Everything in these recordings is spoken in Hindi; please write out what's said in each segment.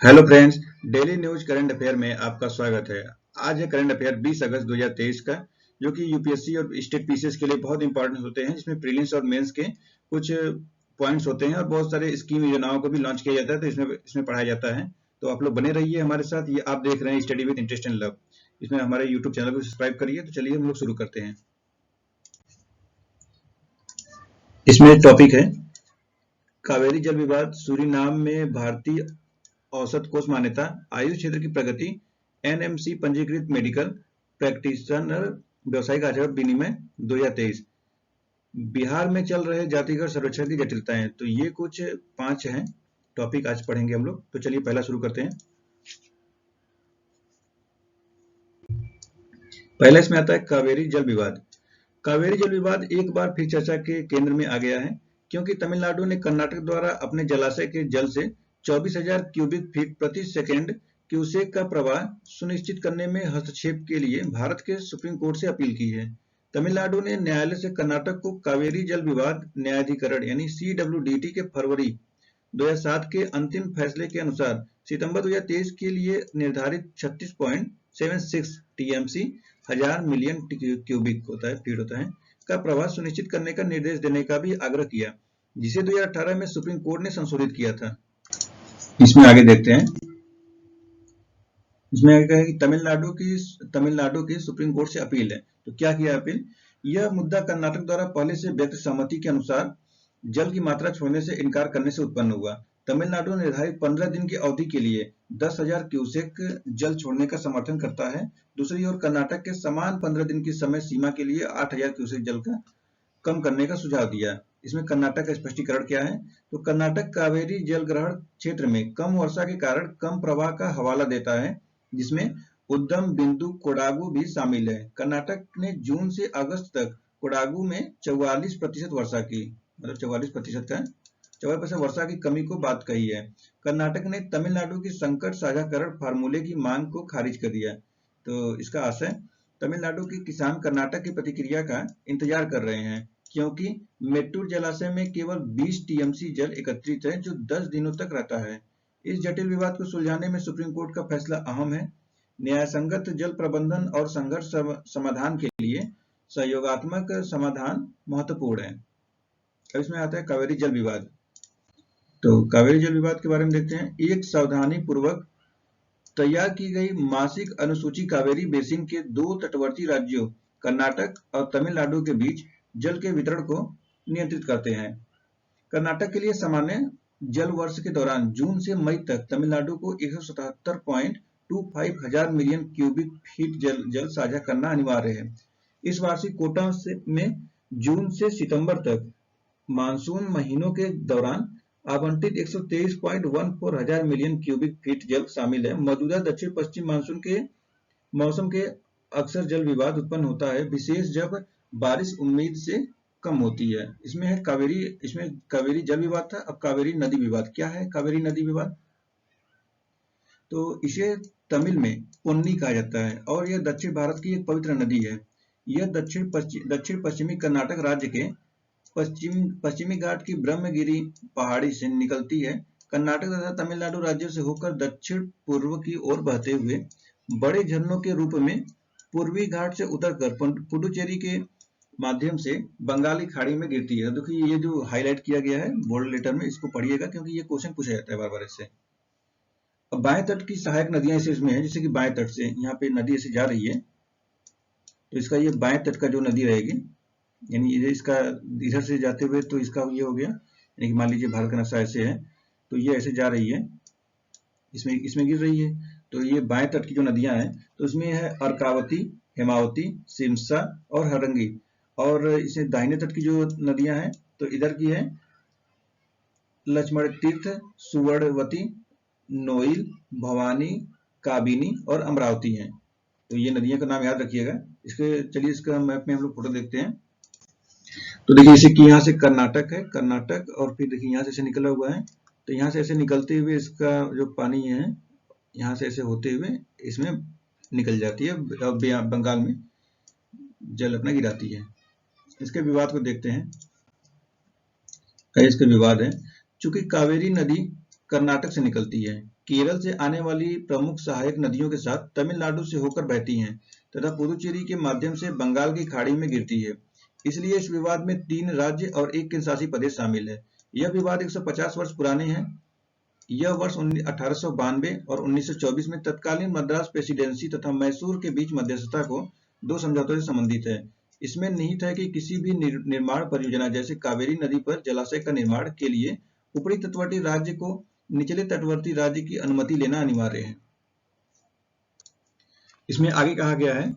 Hello friends, daily news current affair में आपका स्वागत है। आज है करंट अफेयर 20 अगस्त 2023 का, जो कि यूपीएससी और स्टेट पीसीएस के लिए बहुत इंपॉर्टेंट होते हैं, जिसमें प्रीलिम्स और मेंस के कुछ पॉइंट्स होते हैं और बहुत सारे स्कीम योजनाओं को भी लॉन्च किया जाता है, तो इसमें पढ़ाया जाता है। तो आप लोग बने रहिए हमारे साथ। ये आप देख रहे हैं study with interest and love. इसमें हमारे यूट्यूब चैनल को सब्सक्राइब करिए। तो चलिए हम लोग शुरू करते हैं। इसमें टॉपिक है कावेरी जल विवाद, सूरीनाम में भारतीय औसत कोष मान्यता, आयुष क्षेत्र की प्रगति, एनएमसी पंजीकृत मेडिकल प्रैक्टिशनर व्यवसायिक आचरण विनिमय 2023, बिहार में चल रहे जातिगत सर्वेक्षण की जटिलताएं। तो ये कुछ 5 हैं टॉपिक आज पढ़ेंगे हम लोग। तो चलिए पहला शुरू करते हैं। पहला इसमें आता है कावेरी जल विवाद। कावेरी जल विवाद एक बार फिर चर्चा के केंद्र में आ गया है, क्योंकि तमिलनाडु ने कर्नाटक द्वारा अपने जलाशय के जल से 24,000 क्यूबिक फीट प्रति सेकेंड क्यूसेक का प्रवाह सुनिश्चित करने में हस्तक्षेप के लिए भारत के सुप्रीम कोर्ट से अपील की है। तमिलनाडु ने न्यायालय से कर्नाटक को कावेरी जल विवाद न्यायाधिकरण यानी CWDT के फरवरी 2007 के अंतिम फैसले के अनुसार सितंबर 2023 के लिए निर्धारित 36.76 टीएमसी 1000 मिलियन क्यूबिक फीट होता है का प्रवाह सुनिश्चित करने का निर्देश देने का भी आग्रह किया, जिसे 2018 में सुप्रीम कोर्ट ने संशोधित किया था। इसमें आगे देखते हैं। इसमें आगे कहा है कि तमिलनाडु की सुप्रीम कोर्ट से अपील है। तो क्या किया अपील? यह मुद्दा कर्नाटक द्वारा पहले से व्यक्त सहमति के अनुसार जल की मात्रा छोड़ने से इनकार करने से उत्पन्न हुआ। तमिलनाडु निर्धारित 15 दिन की अवधि के लिए 10,000 क्यूसेक जल छोड़ने का समर्थन करता है। दूसरी ओर कर्नाटक के समान 15 दिन की समय सीमा के लिए 8,000 क्यूसेक जल का कम करने का सुझाव दिया। इसमें कर्नाटक का स्पष्टीकरण क्या है? तो कर्नाटक कावेरी जल ग्रहण क्षेत्र में कम वर्षा के कारण कम प्रवाह का हवाला देता है, जिसमें उद्गम बिंदु कोडागु भी शामिल है। कर्नाटक ने जून से अगस्त तक कोडागु में 44% वर्षा की, मतलब 44% का 44% वर्षा की कमी को बात कही है। कर्नाटक ने तमिलनाडु की संकट साझाकरण फार्मूले की मांग को खारिज कर दिया। तो इसका आशय, तमिलनाडु के किसान कर्नाटक की प्रतिक्रिया का इंतजार कर रहे हैं, क्योंकि मेट्टूर जलाशय में केवल 20 टीएमसी जल एकत्रित है, जो 10 दिनों तक रहता है। इस जटिल विवाद को सुलझाने में सुप्रीम कोर्ट का फैसला अहम है। न्यायसंगत जल प्रबंधन और संघर्ष समाधान के लिए सहयोगात्मक समाधान महत्वपूर्ण है। अब इसमें आता है कावेरी जल विवाद। तो कावेरी जल विवाद के बारे में देखते हैं। एक सावधानी पूर्वक तैयार की गई मासिक अनुसूची कावेरी बेसिन के 2 तटवर्ती राज्यों कर्नाटक और तमिलनाडु के बीच जल के वितरण को नियंत्रित करते हैं। कर्नाटक के लिए सामान्य जल वर्ष के दौरान जून से मई तक तमिलनाडु को 177.25 हजार मिलियन क्यूबिक फीट जल साझा करना अनिवार्य है। इस वार्षिक कोटा में जून से सितंबर तक मानसून महीनों के दौरान आवंटित 123.14 हजार मिलियन क्यूबिक फीट जल शामिल है। मौजूदा दक्षिण पश्चिम मानसून के मौसम के अक्सर जल विवाद उत्पन्न होता है, विशेष जब बारिश उम्मीद से कम होती है। इसमें कावेरी जल विवाद था। अब कावेरी नदी विवाद क्या है? कावेरी नदी विवाद, तो इसे तमिल में पोन्नी कहा जाता है और यह दक्षिण भारत की एक पवित्र नदी है। यह दक्षिण पश्चिमी कर्नाटक राज्य के पश्चिमी घाट की ब्रह्मगिरी पहाड़ी से निकलती है। कर्नाटक तथा तमिलनाडु राज्यों से होकर दक्षिण पूर्व की ओर बहते हुए बड़े झरनों के रूप में पूर्वी घाट से उतरकर पुडुचेरी के माध्यम से बंगाली खाड़ी में गिरती है। देखिए ये जो हाईलाइट किया गया है बोल्ड लेटर में, इसको पढ़िएगा क्योंकि ये क्वेश्चन पूछा जाता है बार बार इससे। अब बाएं तट की सहायक नदियां इसमें है, जैसे कि बाएं तट से यहाँ पे नदी ऐसे जा रही है, तो इसका ये बाएं तट का जो नदी रहेगी, यानी इसका इधर से जाते हुए तो इसका ये हो गया, यानी कि मान लीजिए भारत का नक्शा ऐसे है, तो ये ऐसे जा रही है, इसमें गिर रही है। तो ये बाएं तट की जो नदियां हैं, तो इसमें है अर्कावती, हेमावती, सिमसा और हरंगी। और इसे दाहिने तट की जो नदियां हैं, तो इधर की है लक्ष्मण तीर्थ, सुवर्णवती, नोइल, भवानी, काबिनी और अमरावती हैं। तो ये नदियों का नाम याद रखिएगा। चलिए इसका मैप में हम लोग फोटो देखते हैं। तो देखिए इसे कि यहाँ से कर्नाटक है, कर्नाटक, और फिर देखिए यहाँ से ऐसे निकला हुआ है, तो यहाँ से ऐसे निकलते हुए इसका जो पानी है यहाँ से ऐसे होते हुए इसमें निकल जाती है और बंगाल में जल अपना गिराती है। इसके विवाद को देखते हैं। इसका विवाद है, चूंकि कावेरी नदी कर्नाटक से निकलती है केरल से आने वाली प्रमुख सहायक नदियों के साथ तमिलनाडु से होकर बहती हैं तथा पुदुचेरी के माध्यम से बंगाल की खाड़ी में गिरती है। इसलिए इस विवाद में 3 राज्य और एक केंद्रशासित प्रदेश शामिल है। यह विवाद 150 वर्ष पुराने हैं। यह वर्ष 1892 और 1924 में तत्कालीन मद्रास प्रेसिडेंसी तथा मैसूर के बीच मध्यस्थता को 2 समझौतों से संबंधित है। इसमें निहित है कि किसी भी निर्माण परियोजना जैसे कावेरी नदी पर जलाशय का निर्माण के लिए ऊपरी तटवर्ती राज्य को निचले तटवर्ती राज्य की अनुमति लेना अनिवार्य है। इसमें आगे कहा गया है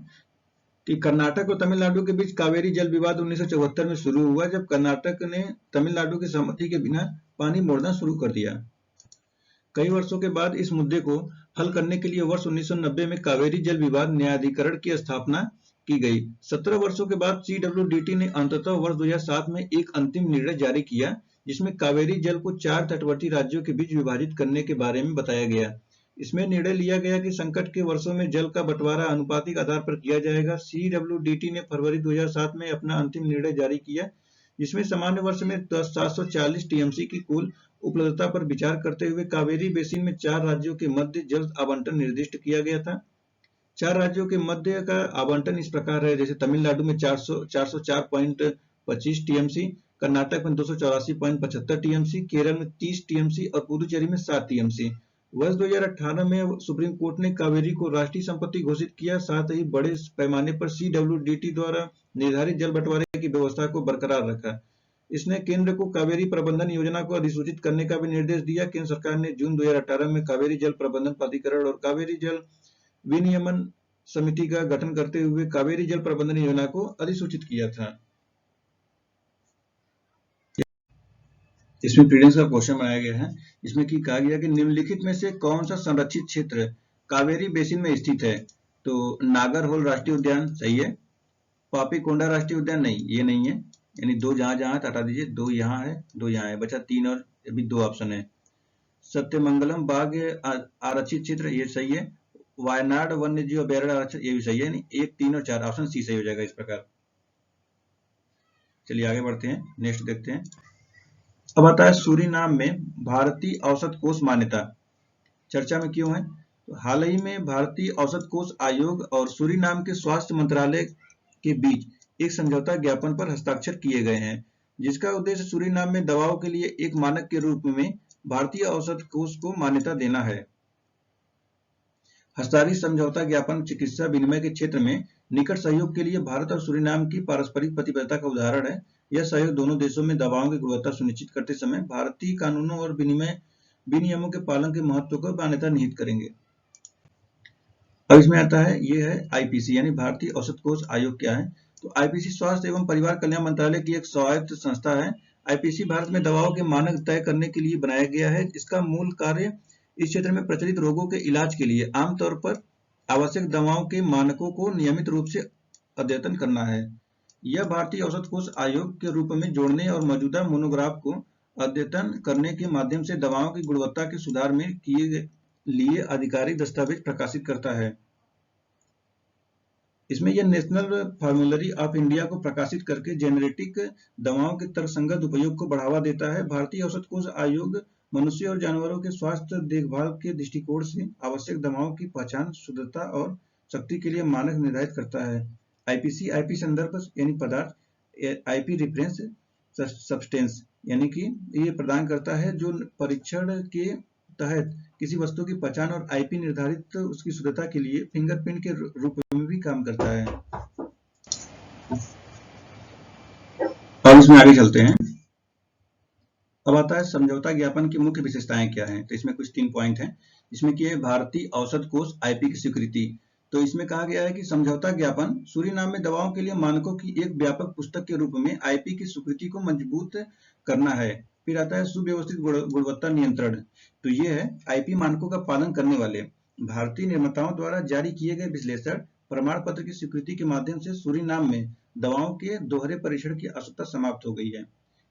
कि कर्नाटक और तमिलनाडु के बीच कावेरी जल विवाद 1974 में शुरू हुआ, जब कर्नाटक ने तमिलनाडु की सहमति के बिना पानी मोड़ना शुरू कर दिया। कई वर्षों के बाद इस मुद्दे को हल करने के लिए वर्ष 1990 में कावेरी जल विवाद न्यायाधिकरण की स्थापना की गई। 17 वर्षों के बाद CWDT ने अंततः वर्ष 2007 में एक अंतिम निर्णय जारी किया, जिसमें कावेरी जल को 4 तटवर्ती राज्यों के बीच विभाजित करने के बारे में बताया गया। इसमें निर्णय लिया गया कि संकट के वर्षों में जल का बंटवारा अनुपातिक आधार पर किया जाएगा। CWDT ने फरवरी 2007 में अपना अंतिम निर्णय जारी किया, जिसमें सामान्य वर्ष में 740 TMC की कुल उपलब्धता पर विचार करते हुए कावेरी बेसिन में 4 राज्यों के मध्य जल आवंटन निर्दिष्ट किया गया था। 4 राज्यों के मध्य का आवंटन इस प्रकार है, जैसे तमिलनाडु में 404.25 TMC, कर्नाटक में 284.75 TMC, केरल में 30 TMC और पुदुचेरी में 7 TMC। वर्ष 2018 में सुप्रीम कोर्ट ने कावेरी को राष्ट्रीय संपत्ति घोषित किया, साथ ही बड़े पैमाने पर CWDT द्वारा निर्धारित जल बंटवारे की व्यवस्था को बरकरार रखा। इसने केंद्र को कावेरी प्रबंधन योजना को अधिसूचित करने का भी निर्देश दिया। केंद्र सरकार ने जून 2018 में कावेरी जल प्रबंधन प्राधिकरण और कावेरी जल विनियमन समिति का गठन करते हुए कावेरी जल प्रबंधन योजना को अधिसूचित किया था। इसमें प्रीलिम्स का क्वेश्चन बनाया गया है। इसमें की कहा गया कि निम्नलिखित में से कौन सा संरक्षित क्षेत्र कावेरी बेसिन में स्थित है? तो नागरहोल राष्ट्रीय उद्यान सही है। पापीकोंडा राष्ट्रीय उद्यान नहीं, ये नहीं है, यानी 2 जहां जहां हटा दीजिए, 2 यहाँ है, 2 यहाँ है, बचा 3 और अभी 2 ऑप्शन है। सत्यमंगलम बाघ आरक्षित क्षेत्र ये सही है। वायनाड वन्य जीव अभयारण्य आरक्षित ये भी सही है। 1, 3 और 4 ऑप्शन सी सही हो जाएगा इस प्रकार। चलिए आगे बढ़ते हैं, नेक्स्ट देखते हैं। अब आता है सूरीनाम में भारतीय औसत कोष मान्यता चर्चा में क्यों है? तो हाल ही में भारतीय औसत कोष आयोग और सूरीनाम के स्वास्थ्य मंत्रालय के बीच एक समझौता ज्ञापन पर हस्ताक्षर किए गए हैं, जिसका उद्देश्य सूरीनाम में दवाओं के लिए एक मानक के रूप में भारतीय औसत कोष को मान्यता देना है। हस्ताक्षरित समझौता ज्ञापन चिकित्सा विनिमय के क्षेत्र में निकट सहयोग के लिए भारत और सूरीनाम की पारस्परिक प्रतिबद्धता का उदाहरण है। यह सहयोग दोनों देशों में दवाओं की गुणवत्ता सुनिश्चित करते समय भारतीय कानूनों और विनियमों के पालन के महत्व को मान्यता निहित करेंगे। अब इसमें आता है, ये है IPC यानी भारतीय औसत कोष आयोग क्या है? तो IPC स्वास्थ्य एवं परिवार कल्याण मंत्रालय की एक स्वायत्त संस्था है। IPC भारत में दवाओं के मानक तय करने के लिए बनाया गया है। इसका मूल कार्य इस क्षेत्र में प्रचलित रोगों के इलाज के लिए आमतौर पर आवश्यक दवाओं के मानकों को नियमित रूप से अद्यतन करना है। यह भारतीय औसत कोष आयोग के रूप में जोड़ने और मौजूदा मोनोग्राफ को अद्यतन करने के माध्यम से दवाओं की गुणवत्ता के सुधार में किए लिए आधिकारिक दस्तावेज प्रकाशित करता है। इसमें यह नेशनल फार्मूलरी ऑफ इंडिया को प्रकाशित करके जेनेरिक दवाओं के तर्कसंगत उपयोग को बढ़ावा देता है। भारतीय औसत कोष आयोग मनुष्य और जानवरों के स्वास्थ्य देखभाल के दृष्टिकोण से आवश्यक दवाओं की पहचान, शुद्धता और शक्ति के लिए मानक निर्धारित करता है। IPC IP संदर्भ यानी पदार्थ, IP रेफरेंस सब्सटेंस यानी कि ये प्रदान करता है जो परीक्षण के तहत किसी वस्तु की पहचान, और IP निर्धारित उसकी शुद्धता के लिए फिंगरप्रिंट के रूप में भी काम करता है। अब इसमें आगे चलते हैं। अब आता है समझौता ज्ञापन की मुख्य विशेषताएं क्या हैं? तो इसमें कुछ 3 पॉइंट हैं। इसमें की है भारतीय औसत कोष IP की स्वीकृति। तो इसमें कहा गया है कि समझौता ज्ञापन सूरीनाम में दवाओं के लिए मानकों की एक व्यापक पुस्तक के रूप में IP की स्वीकृति को मजबूत करना है। फिर आता है सुव्यवस्थित गुणवत्ता नियंत्रण। तो ये है IP मानकों का पालन करने वाले भारतीय निर्माताओं द्वारा जारी किए गए विश्लेषण प्रमाण पत्र की स्वीकृति के माध्यम से सूरीनाम में दवाओं के दोहरे परीक्षण की आवश्यकता समाप्त हो गई है।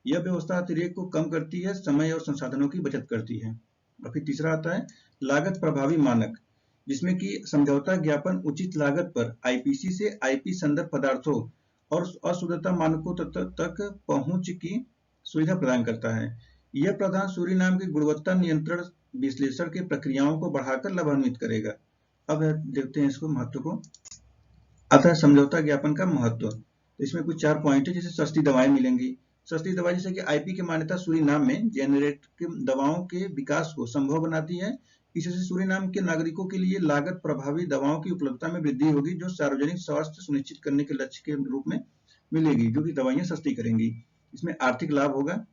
यह व्यवस्था अतिरेक को कम करती है, समय और संसाधनों की बचत करती है। और फिर तीसरा आता है लागत प्रभावी मानक, जिसमें कि समझौता ज्ञापन उचित लागत पर IPC से IP संदर्भ पदार्थों और अशुद्धता मानकों तक पहुंच की सुविधा प्रदान करता है। यह प्रावधान सूरीनाम की गुणवत्ता नियंत्रण विश्लेषण के प्रक्रियाओं को बढ़ाकर लाभान्वित करेगा। अब देखते हैं इसको महत्व को। अतः समझौता ज्ञापन का महत्व, तो इसमें कुछ 4 पॉइंट है। जैसे सस्ती दवाएं मिलेंगी, सस्ती दवाएं जैसे कि आईपी की मान्यता सूरीनाम में जेनेरिक दवाओं के विकास को संभव बनाती है। इससे सूरीनाम के नागरिकों के लिए लागत प्रभावी दवाओं की उपलब्धता में वृद्धि होगी, जो सार्वजनिक स्वास्थ्य सुनिश्चित करने के लक्ष्य के रूप में मिलेगी, जो कि दवाइयां सस्ती करेंगी। इसमें आर्थिक लाभ होगा,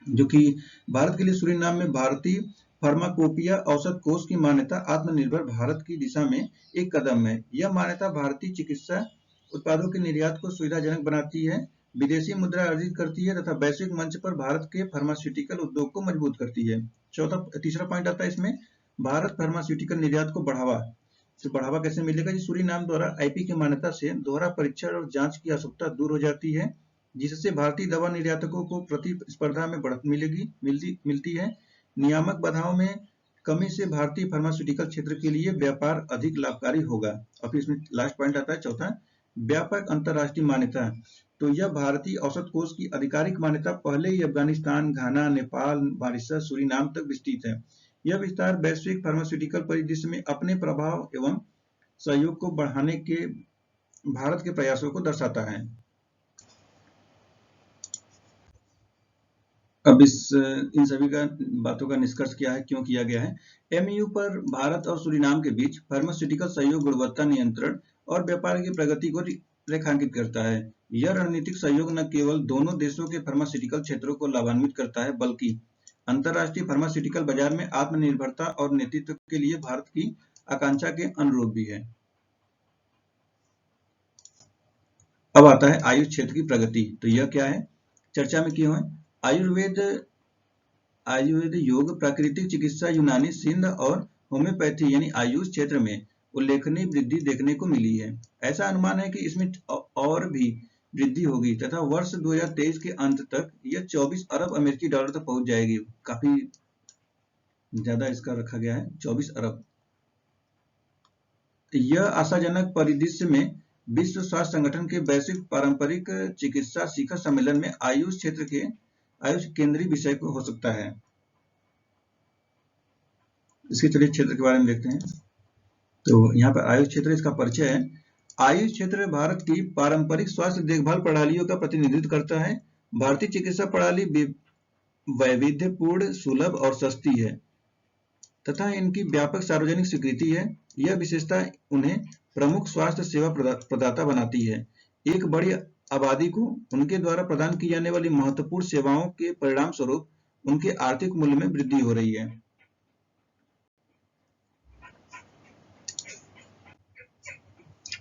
जो कि भारत के लिए सूरीनाम में भारतीय फार्माकोपिया औषध कोष की मान्यता आत्मनिर्भर भारत की दिशा में एक कदम है। यह मान्यता भारतीय चिकित्सा उत्पादों के निर्यात को सुविधाजनक बनाती है, विदेशी मुद्रा अर्जित करती है तथा वैश्विक मंच पर भारत के फार्मास्यूटिकल उद्योग को मजबूत करती है। तीसरा पॉइंट आता है इसमें, भारत फार्मास्यूटिकल निर्यात को बढ़ावा। तो बढ़ावा कैसे मिलेगा? सूरीनाम द्वारा आईपी की मान्यता से दोहरा परीक्षण और जांच की आवश्यकता दूर हो जाती है, जिससे भारतीय दवा निर्यातकों को प्रतिस्पर्धा में बढ़त मिलती है। नियामक बाधाओं में कमी से भारतीय फार्मास्यूटिकल क्षेत्र के लिए व्यापार अधिक लाभकारी होगा। और फिर इसमें लास्ट पॉइंट आता है चौथा, व्यापक अंतर्राष्ट्रीय मान्यता। तो यह भारतीय औषध कोष की आधिकारिक मान्यता पहले ही अफगानिस्तान, घाना, नेपाल, मॉरिशस, सूरीनाम तक विस्तृत है। यह विस्तार वैश्विक फार्मास्यूटिकल परिदृश्य में अपने प्रभाव एवं सहयोग को बढ़ाने के भारत के प्रयासों को दर्शाता है। अब इन सभी का बातों का निष्कर्ष क्या है, क्यों किया गया है? एमयू पर भारत और सूरीनाम के बीच फार्मास्यूटिकल सहयोग गुणवत्ता नियंत्रण और व्यापार की प्रगति को रेखांकित करता है। यह रणनीतिक सहयोग न केवल दोनों देशों के फार्मास्यूटिकल क्षेत्रों को लाभान्वित करता है, बल्कि अंतर्राष्ट्रीय फार्मास्यूटिकल बाजार में आत्मनिर्भरता और नेतृत्व के लिए भारत की आकांक्षा के अनुरूप भी है। अब आता है आयुष क्षेत्र की प्रगति। तो यह क्या है, चर्चा में क्यों है? आयुर्वेद, योग, प्राकृतिक चिकित्सा, यूनानी, सिद्ध और होम्योपैथी यानी आयुष क्षेत्र में उल्लेखनीय वृद्धि देखने को मिली है। ऐसा अनुमान है कि इसमें और भी वृद्धि होगी तथा वर्ष 2023 के अंत तक यह 24 अरब अमेरिकी डॉलर तक पहुंच जाएगी। काफी ज्यादा इसका रखा गया है, 24 अरब। यह आशाजनक परिदृश्य में विश्व स्वास्थ्य संगठन के वैश्विक पारंपरिक चिकित्सा शिखर सम्मेलन में आयुष केंद्रीय विषय को हो सकता है। इसके चलिए क्षेत्र के बारे में देखते हैं। तो यहाँ पर आयुष क्षेत्र, इसका परिचय है। आयुष क्षेत्र भारत की पारंपरिक स्वास्थ्य देखभाल प्रणालियों का प्रतिनिधित्व करता है। भारतीय चिकित्सा प्रणाली वैविध्यपूर्ण, सुलभ और सस्ती है तथा इनकी व्यापक सार्वजनिक स्वीकृति है। यह विशेषता उन्हें प्रमुख स्वास्थ्य सेवा प्रदाता बनाती है। एक बड़ी आबादी को उनके द्वारा प्रदान की जाने वाली महत्वपूर्ण सेवाओं के परिणाम स्वरूप उनके आर्थिक मूल्य में वृद्धि हो रही है।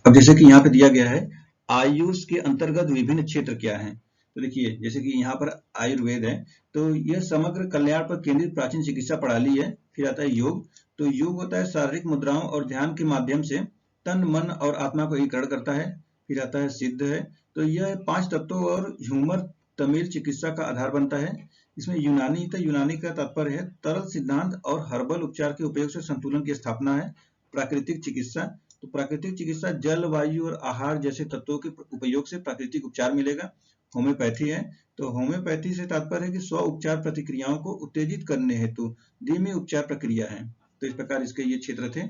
अब जैसे कि यहाँ पे दिया गया है, आयुष के अंतर्गत विभिन्न क्षेत्र क्या हैं। तो देखिए, जैसे कि यहाँ पर आयुर्वेद है, तो यह समग्र कल्याण पर केंद्रित प्राचीन चिकित्सा प्रणाली है। फिर आता है योग। तो योग होता है शारीरिक मुद्राओं और ध्यान के माध्यम से तन, मन और आत्मा को एकीकरण करता है। फिर आता है सिद्ध है। तो यह 5 तत्वों और ह्यूमर तमिल चिकित्सा का आधार बनता है। इसमें यूनानी, तो यूनानी का तात्पर्य है तरल सिद्धांत और हर्बल उपचार के उपयोग से संतुलन की स्थापना है। प्राकृतिक चिकित्सा, तो प्राकृतिक चिकित्सा जल, वायु और आहार जैसे तत्वों के उपयोग से प्राकृतिक उपचार मिलेगा। होम्योपैथी है। तो होम्योपैथी से तात्पर्य है कि स्व उपचार प्रतिक्रियाओं को उत्तेजित करने हेतु धीमी उपचार प्रक्रिया है। तो इस प्रकार इसके ये क्षेत्र थे।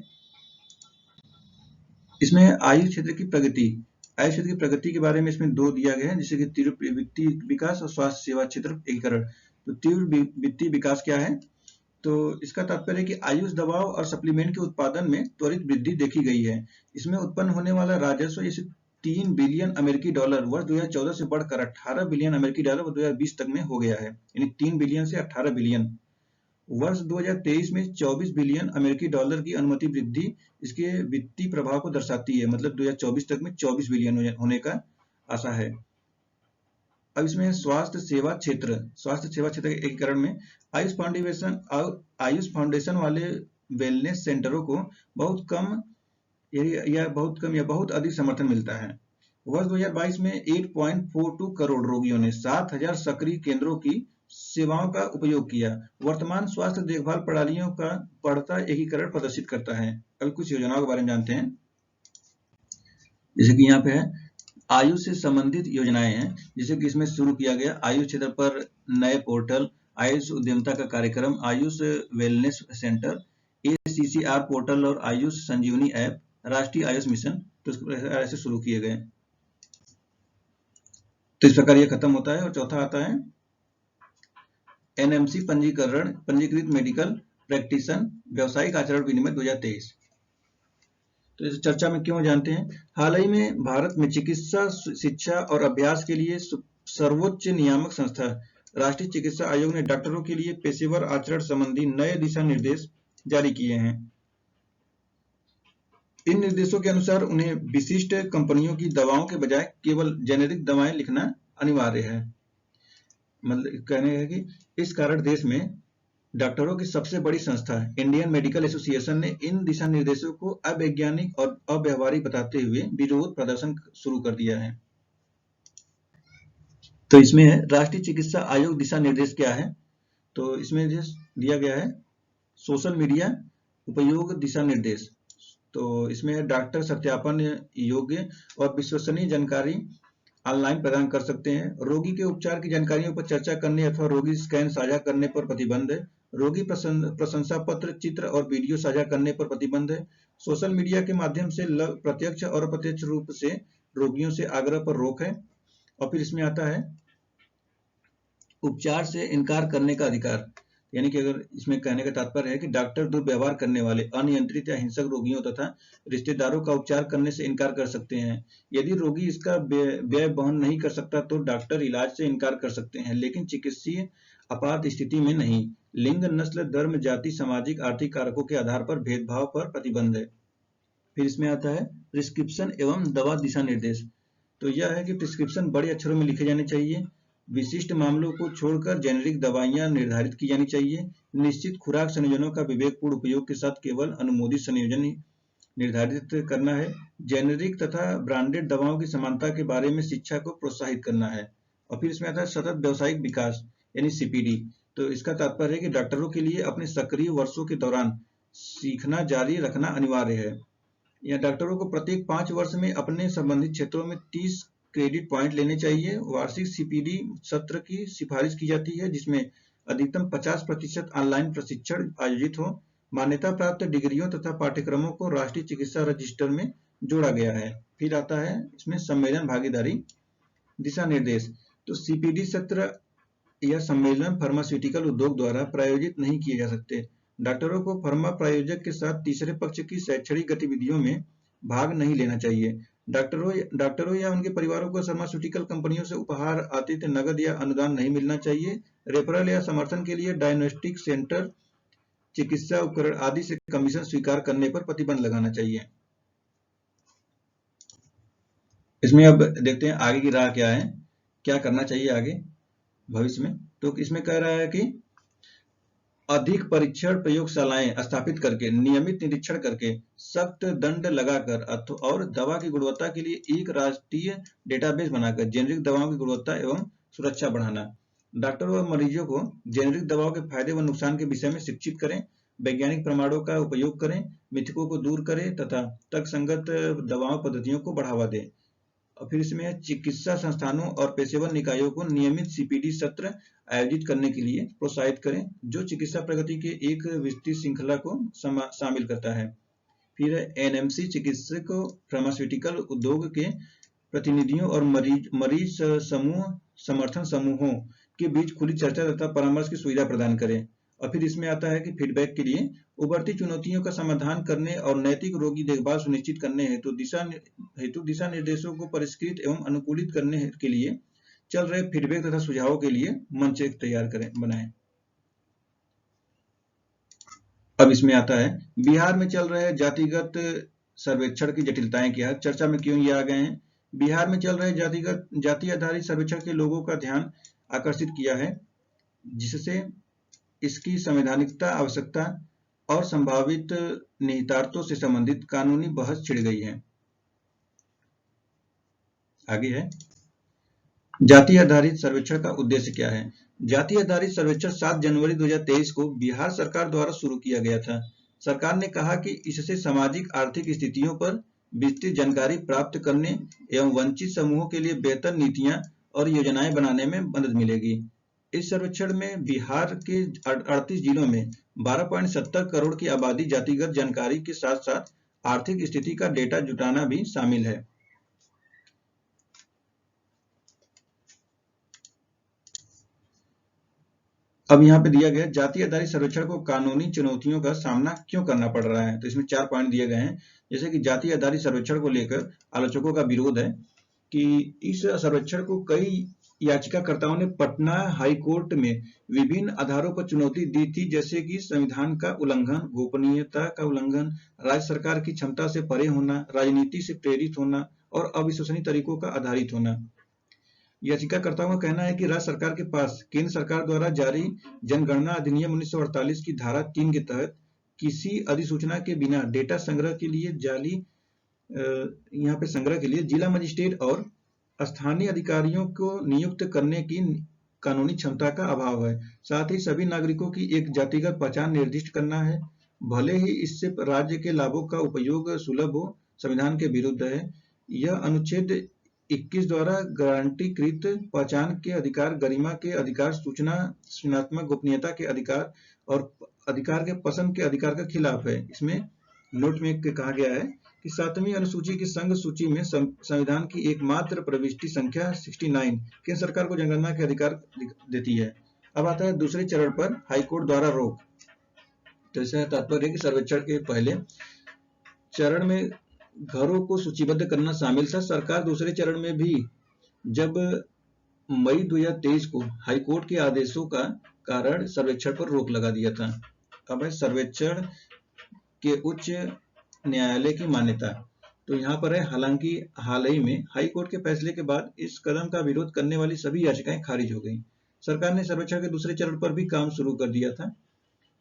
इसमें आयुष क्षेत्र की प्रगति, आयुष क्षेत्र की प्रगति के बारे में इसमें 2 दिया गया है, जैसे कि तीव्र वित्तीय विकास और स्वास्थ्य सेवा क्षेत्र एकीकरण। तो तीव्र वित्तीय विकास क्या है? तो इसका तात्पर्य है कि आयुष दवाओं और सप्लीमेंट के उत्पादन में त्वरित वृद्धि देखी गई है। इसमें उत्पन्न होने वाला राजस्व जैसे 3 बिलियन अमेरिकी डॉलर वर्ष 2014 से बढ़कर 18 बिलियन अमेरिकी डॉलर 2020 तक में हो गया है। यानी 3 बिलियन से 18 बिलियन। वर्ष 2023 में 24 बिलियन अमेरिकी डॉलर की अनुमति वृद्धि इसके वित्तीय प्रभाव को दर्शाती है। मतलब 2024 तक में 24 बिलियन होने का आशा है। अब इसमें स्वास्थ्य सेवा क्षेत्र के एकीकरण में आयुष फाउंडेशन वाले वेलनेस सेंटरों को बहुत कम या बहुत अधिक समर्थन मिलता है। वर्ष 2022 में 8.42 करोड़ रोगियों ने 7,000 सक्रिय केंद्रों की सेवाओं का उपयोग किया। वर्तमान स्वास्थ्य देखभाल प्रणालियों का बढ़ता एकीकरण प्रदर्शित करता है। अभी कुछ योजनाओं के बारे में जानते हैं। जैसे कि यहाँ पे है आयुष से संबंधित योजनाएं हैं, जैसे कि इसमें शुरू किया गया आयुष क्षेत्र पर नए पोर्टल, आयुष उद्यमिता का कार्यक्रम, Ayush wellness centre, ACCR portal और आयुष संजीवनी ऐप, राष्ट्रीय आयुष मिशन, तो ऐसे शुरू किए गए। तो इस प्रकार ये खत्म होता है। और चौथा आता है NMC पंजीकरण, पंजीकृत मेडिकल प्रैक्टिशन व्यावसायिक आचरण विनिमय 2023। तो इस चर्चा में क्यों जानते हैं। हाल ही में भारत में चिकित्सा शिक्षा और अभ्यास के लिए सर्वोच्च नियामक संस्था राष्ट्रीय चिकित्सा आयोग ने डॉक्टरों के लिए पेशेवर आचरण संबंधी नए दिशा निर्देश जारी किए हैं। इन निर्देशों के अनुसार उन्हें विशिष्ट कंपनियों की दवाओं के बजाय केवल जेनेरिक दवाएं लिखना अनिवार्य है। मतलब कहने है कि इस कारण देश में डॉक्टरों की सबसे बड़ी संस्था इंडियन मेडिकल एसोसिएशन ने इन दिशा निर्देशों को अवैज्ञानिक और अव्यवहारिक बताते हुए विरोध प्रदर्शन शुरू कर दिया है। तो इसमें है राष्ट्रीय चिकित्सा आयोग दिशा निर्देश क्या है। तो इसमें दिया गया है सोशल मीडिया उपयोग दिशा निर्देश। तो इसमें है डॉक्टर सत्यापन योग्य और विश्वसनीय जानकारी ऑनलाइन प्रदान कर सकते हैं। रोगी के उपचार की जानकारियों पर चर्चा करने अथवा रोगी स्कैन साझा करने पर प्रतिबंध है। रोगी प्रशंसा पत्र, चित्र और वीडियो साझा करने पर प्रतिबंध है। सोशल मीडिया के माध्यम से प्रत्यक्ष और अप्रत्यक्ष रूप से रोगियों से आग्रह पर रोक है। और फिर इसमें आता है उपचार से इनकार करने का अधिकार, यानी कि अगर इसमें कहने का तात्पर्य है कि डॉक्टर दुर्व्यवहार करने वाले, अनियंत्रित या हिंसक रोगियों तथा रिश्तेदारों का उपचार करने से इनकार कर सकते हैं। यदि रोगी इसका व्यय वहन नहीं कर सकता तो डॉक्टर इलाज से इनकार कर सकते हैं, लेकिन चिकित्सीय आपात स्थिति में नहीं। लिंग, नस्ल, धर्म, जाति, सामाजिक आर्थिक कारकों के आधार पर भेदभाव पर प्रतिबंध है। फिर इसमें आता है प्रिस्क्रिप्शन एवं दवा दिशा निर्देश। तो यह है कि प्रिस्क्रिप्शन बड़े अक्षरों में लिखे जाने चाहिए। विशिष्ट मामलों को छोड़कर जेनेरिक दवाइयां निर्धारित की जानी चाहिए। निश्चित खुराक संयोजनों का विवेकपूर्ण उपयोग के साथ केवल अनुमोदित संयोजन निर्धारित करना है। जेनेरिक तथा ब्रांडेड दवाओं की समानता के बारे में शिक्षा को प्रोत्साहित करना है। और फिर इसमें आता है सतत व्यावसायिक विकास यानी CPD। तो इसका तात्पर्य है कि डॉक्टरों के लिए अपने सक्रिय वर्षों के दौरान सीखना जारी रखना अनिवार्य है। या डॉक्टरों को प्रत्येक 5 वर्ष में अपने संबंधित क्षेत्रों में 30 क्रेडिट पॉइंट लेने चाहिए। वार्षिक CPD सत्र की सिफारिश की जाती है, जिसमें अधिकतम 50% ऑनलाइन प्रशिक्षण आयोजित हो। मान्यता प्राप्त डिग्रियों तथा पाठ्यक्रमों को राष्ट्रीय चिकित्सा रजिस्टर में जोड़ा गया है। फिर आता है इसमें सम्मेलन भागीदारी दिशा निर्देश। तो CPD सत्र या सम्मेलन फार्मास्यूटिकल उद्योग द्वारा प्रायोजित नहीं किए जा सकते। डॉक्टरों को फार्मा प्रायोजक के साथ तीसरे पक्ष की शैक्षणिक गतिविधियों में भाग नहीं लेना चाहिए। डॉक्टरों या उनके परिवारों को फार्मास्यूटिकल कंपनियों से उपहार, आतिथ्य, नगद या अनुदान नहीं मिलना चाहिए। रेफरल या समर्थन के लिए डायग्नोस्टिक सेंटर, चिकित्सा उपकरण आदि से कमीशन स्वीकार करने पर प्रतिबंध लगाना चाहिए। इसमें अब देखते हैं आगे की राह क्या है, क्या करना चाहिए आगे भविष्य में। तो इसमें कह रहा है कि अधिक परीक्षण प्रयोगशालाएं स्थापित करके, नियमित निरीक्षण करके, सख्त दंड लगाकर और दवा की गुणवत्ता के लिए एक राष्ट्रीय डेटाबेस बनाकर जेनेरिक दवाओं की गुणवत्ता एवं सुरक्षा बढ़ाना। डॉक्टरों और मरीजों को जेनेरिक दवाओं के फायदे व नुकसान के विषय में शिक्षित करें। वैज्ञानिक प्रमाणों का उपयोग करें, मिथकों को दूर करें तथा तर्कसंगत दवाओं पद्धतियों को बढ़ावा दें। और फिर इसमें चिकित्सा संस्थानों और पेशेवर निकायों को नियमित CPD सत्र आयोजित करने के लिए प्रोत्साहित करें, जो चिकित्सा प्रगति के एक विस्तृत श्रृंखला को शामिल करता है। फिर NMC चिकित्सकों, फार्मास्यूटिकल उद्योग के प्रतिनिधियों और मरीज समूह समर्थन समूहों के बीच खुली चर्चा तथा परामर्श की सुविधा प्रदान करें। और फिर इसमें आता है कि फीडबैक के लिए उभरती चुनौतियों का समाधान करने और नैतिक रोगी देखभाल सुनिश्चित करने हेतु दिशा निर्देशों को परिष्कृत एवं अनुकूलित करने के लिए चल रहे फीडबैक तथा सुझावों के लिए मंच तैयार बनाएं। अब इसमें आता है बिहार में चल रहे जातिगत सर्वेक्षण की जटिलताएं क्या है, चर्चा में क्यों ये आ गए हैं। बिहार में चल रहे जाति आधारित सर्वेक्षण के लोगों का ध्यान आकर्षित किया है, जिससे इसकी संवैधानिकता, आवश्यकता और संभावित निहितार्थों से संबंधित कानूनी बहस छिड़ गई है। आगे है जाति आधारित सर्वेक्षण का उद्देश्य क्या है। जाति आधारित सर्वेक्षण 7 जनवरी 2023 को बिहार सरकार द्वारा शुरू किया गया था। सरकार ने कहा कि इससे सामाजिक आर्थिक स्थितियों पर विस्तृत जानकारी प्राप्त करने एवं वंचित समूहों के लिए बेहतर नीतियां और योजनाएं बनाने में मदद मिलेगी। इस सर्वेक्षण में बिहार के 38 जिलों में 12.70 करोड़ की आबादी जातिगत जानकारी के साथ साथ आर्थिक स्थिति का डेटा जुटाना भी शामिल है। अब यहाँ पे दिया गया जाति आधारित सर्वेक्षण को कानूनी चुनौतियों का सामना क्यों करना पड़ रहा है। तो इसमें 4 पॉइंट दिए गए हैं। जैसे कि जाति आधारित सर्वेक्षण को लेकर आलोचकों का विरोध है कि इस सर्वेक्षण को कई याचिकाकर्ताओं ने पटना हाई कोर्ट में विभिन्न आधारों पर चुनौती दी थी, जैसे कि संविधान का उल्लंघन, गोपनीयता का उल्लंघन, राज्य सरकार की क्षमता से परे होना, राजनीति से प्रेरित होना और अविश्वसनीय तरीकों का आधारित होना। याचिकाकर्ताओं का कहना है कि राज्य सरकार के पास केंद्र सरकार द्वारा जारी जनगणना अधिनियम 1948 की धारा 3 के तहत किसी अधिसूचना के बिना डेटा संग्रह के लिए जिला मजिस्ट्रेट और स्थानीय अधिकारियों को नियुक्त करने की कानूनी क्षमता का अभाव है। साथ ही सभी नागरिकों की एक जातिगत पहचान निर्दिष्ट करना है, भले ही इससे राज्य के लाभों का उपयोग सुलभ हो, संविधान के विरुद्ध है। यह अनुच्छेद 21 द्वारा गारंटीकृत पहचान के अधिकार, गरिमा के अधिकार, सूचनात्मक गोपनीयता के अधिकार और अधिकार के पसंद के अधिकार का खिलाफ है। इसमें नोट में कहा गया है कि 7वीं अनुसूची की संघ सूची में संविधान की एकमात्र प्रविष्टि संख्या 69 केंद्र सरकार को जनगणना के अधिकार देती है। अब आता है दूसरे चरण पर हाईकोर्ट द्वारा रोक। तो इससे तात्पर्य है कि सर्वेक्षण के पहले चरण में घरों को सूचीबद्ध करना शामिल था। सरकार दूसरे चरण में भी जब मई 2023 को हाईकोर्ट के आदेशों का कारण सर्वेक्षण पर रोक लगा दिया था। अब है सर्वेक्षण के उच्च न्यायालय की मान्यता। तो यहाँ पर है, हालांकि हाल ही में हाईकोर्ट के फैसले के बाद इस कदम का विरोध करने वाली सभी याचिकाएं खारिज हो गई। सरकार ने सर्वेक्षण के दूसरे चरण पर भी काम शुरू कर दिया था।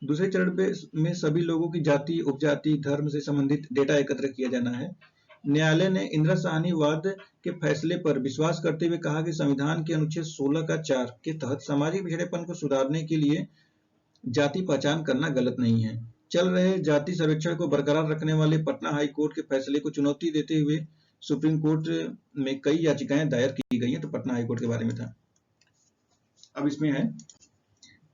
दूसरे चरण में सभी लोगों की जाति, उपजाति, धर्म से संबंधित डेटा एकत्र किया जाना है। न्यायालय ने इंदिरा साहनी वाद के फैसले पर विश्वास करते हुए कहा कि संविधान के अनुच्छेद 16 का 4 के तहत सामाजिक पिछड़ेपन को सुधारने के लिए जाति पहचान करना गलत नहीं है। चल रहे जाति सर्वेक्षण को बरकरार रखने वाले पटना हाई कोर्ट के फैसले को चुनौती देते हुए सुप्रीम कोर्ट में कई याचिकाएं दायर की गई हैं। तो पटना हाई कोर्ट के बारे में था। अब इसमें है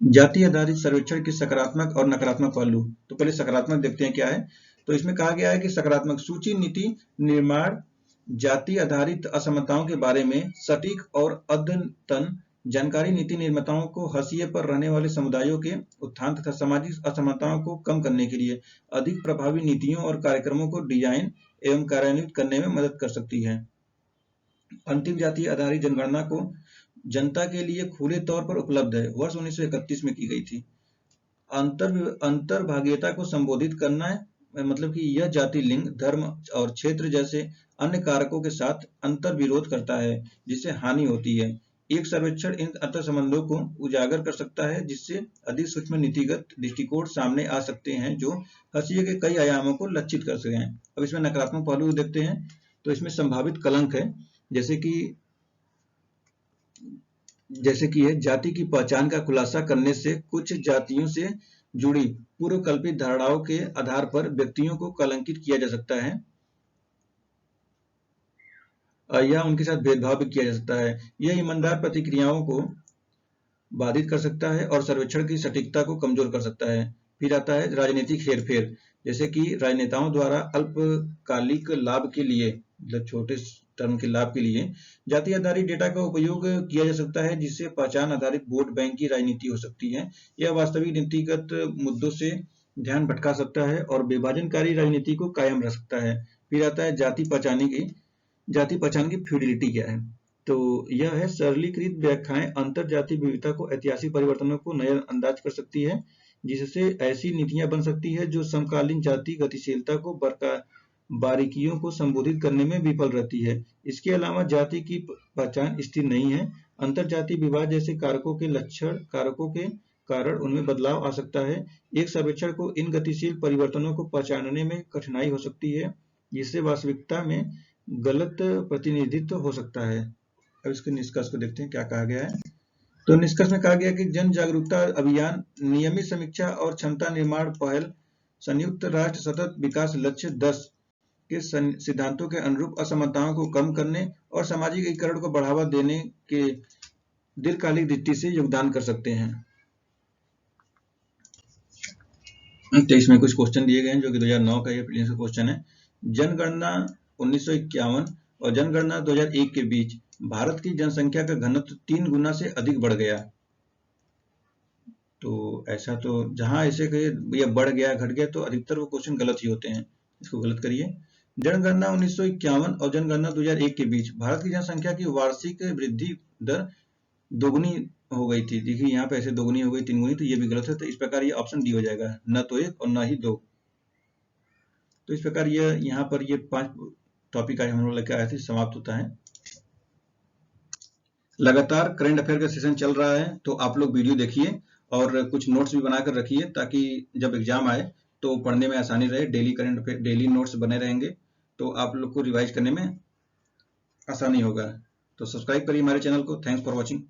जाति आधारित सर्वेक्षण के सकारात्मक और नकारात्मक पहलू। तो पहले सकारात्मक देखते हैं क्या है। तो इसमें कहा गया है कि सकारात्मक सूची नीति निर्माण जाति आधारित असमानताओं के बारे में सटीक और अद्यतन जानकारी नीति निर्माताओं को हाशिए पर रहने वाले समुदायों के उत्थान तथा सामाजिक असमानताओं को कम करने के लिए अधिक प्रभावी नीतियों और कार्यक्रमों को डिजाइन एवं कार्यान्वित करने में मदद कर सकती है। अंतिम जाति आधारित जनगणना को जनता के लिए खुले तौर पर उपलब्ध है, वर्ष 1931 में की गई थी। अंतर्भागीयता को संबोधित करना है, मतलब कि यह जाति, लिंग, धर्म और क्षेत्र जैसे अन्य कारकों के साथ अंतर विरोध करता है जिससे हानि होती है। एक सर्वेक्षण इन अंतर संबंधों को उजागर कर सकता है जिससे अधिक सूक्ष्म नीतिगत दृष्टिकोण सामने आ सकते हैं जो हाशिए के कई आयामों को लक्षित कर सकें। अब इसमें नकारात्मक पहलू देखते हैं। तो इसमें संभावित कलंक है, जैसे कि है जाति की पहचान का खुलासा करने से कुछ जातियों से जुड़ी पूर्व कल्पित धारणाओं के आधार पर व्यक्तियों को कलंकित किया जा सकता है या उनके साथ भेदभाव भी किया जा सकता है। यह ईमानदार प्रतिक्रियाओं को बाधित कर सकता है और सर्वेक्षण की सटीकता को कमजोर कर सकता है। फिर आता है राजनीतिक हेरफेर, जैसे कि राजनेताओं द्वारा अल्पकालिक लाभ के लिए, मतलब छोटे टर्म के लाभ के लिए जाति आधारित डेटा का उपयोग किया जा सकता है, जिससे पहचान आधारित वोट बैंक की राजनीति हो सकती है। यह वास्तविक नीतिगत मुद्दों से ध्यान भटका सकता है और विभाजनकारी राजनीति को कायम रख सकता है। फिर आता है जाति पहचान की फ्यूडिलिटी क्या है। तो यह है सरलीकृत व्याख्याएं अंतर जाति विविधता को ऐतिहासिक परिवर्तनों को नजरअंदाज कर सकती है, जिससे ऐसी नीतियां बन सकती है जो समकालीन जाति गतिशीलता को बारीकियों को संबोधित करने में विफल रहती है। इसके अलावा जाति की पहचान स्थिर नहीं है। अंतर जाति विवाद जैसे कारकों के कारण उनमें बदलाव आ सकता है। एक सर्वेक्षण को इन गतिशील परिवर्तनों को पहचानने में कठिनाई हो सकती है, जिससे वास्तविकता में गलत प्रतिनिधित्व हो सकता है। अब इसके निष्कर्ष को देखते हैं क्या कहा गया है। तो निष्कर्ष में कहा गया कि जन जागरूकता अभियान, नियमित समीक्षा और क्षमता निर्माण पहल संयुक्त राष्ट्र सतत विकास लक्ष्य 10 के सिद्धांतों के अनुरूप असमानताओं को कम करने और सामाजिक एकीकरण को बढ़ावा देने के दीर्घकालिक दृष्टि से योगदान कर सकते हैं। तो इसमें कुछ क्वेश्चन दिए गए हैं जो कि 2009 का ये प्रीलिम्स का क्वेश्चन है। जनगणना 1951 और जनगणना 2001 के बीच भारत की जनसंख्या का घनत्व 3 गुना से अधिक बढ़ गया। तो ऐसा तो जहां ऐसे कहिए या बढ़ गया घट गया तो अधिकतर वो क्वेश्चन गलत ही होते हैं, इसको गलत करिए। जनगणना 1951 और जनगणना 2001 के बीच भारत की जनसंख्या की वार्षिक वृद्धि दर दोगुनी हो गई थी। देखिए यहाँ पे ऐसे दोगुनी हो गई 3 गुनी, तो ये भी गलत है। तो इस प्रकार ये ऑप्शन डी हो जाएगा, न तो 1 और न ही 2। तो इस प्रकार ये यहाँ पर ये 5 टॉपिक आज हम लोग लेकर आए थे समाप्त होता है। लगातार करंट अफेयर का सेशन चल रहा है, तो आप लोग वीडियो देखिए और कुछ नोट्स भी बनाकर रखिए ताकि जब एग्जाम आए तो पढ़ने में आसानी रहे। Daily current affair daily notes बने रहेंगे तो आप लोग को रिवाइज करने में आसानी होगा। तो सब्सक्राइब करिए हमारे चैनल को। Thanks for watching.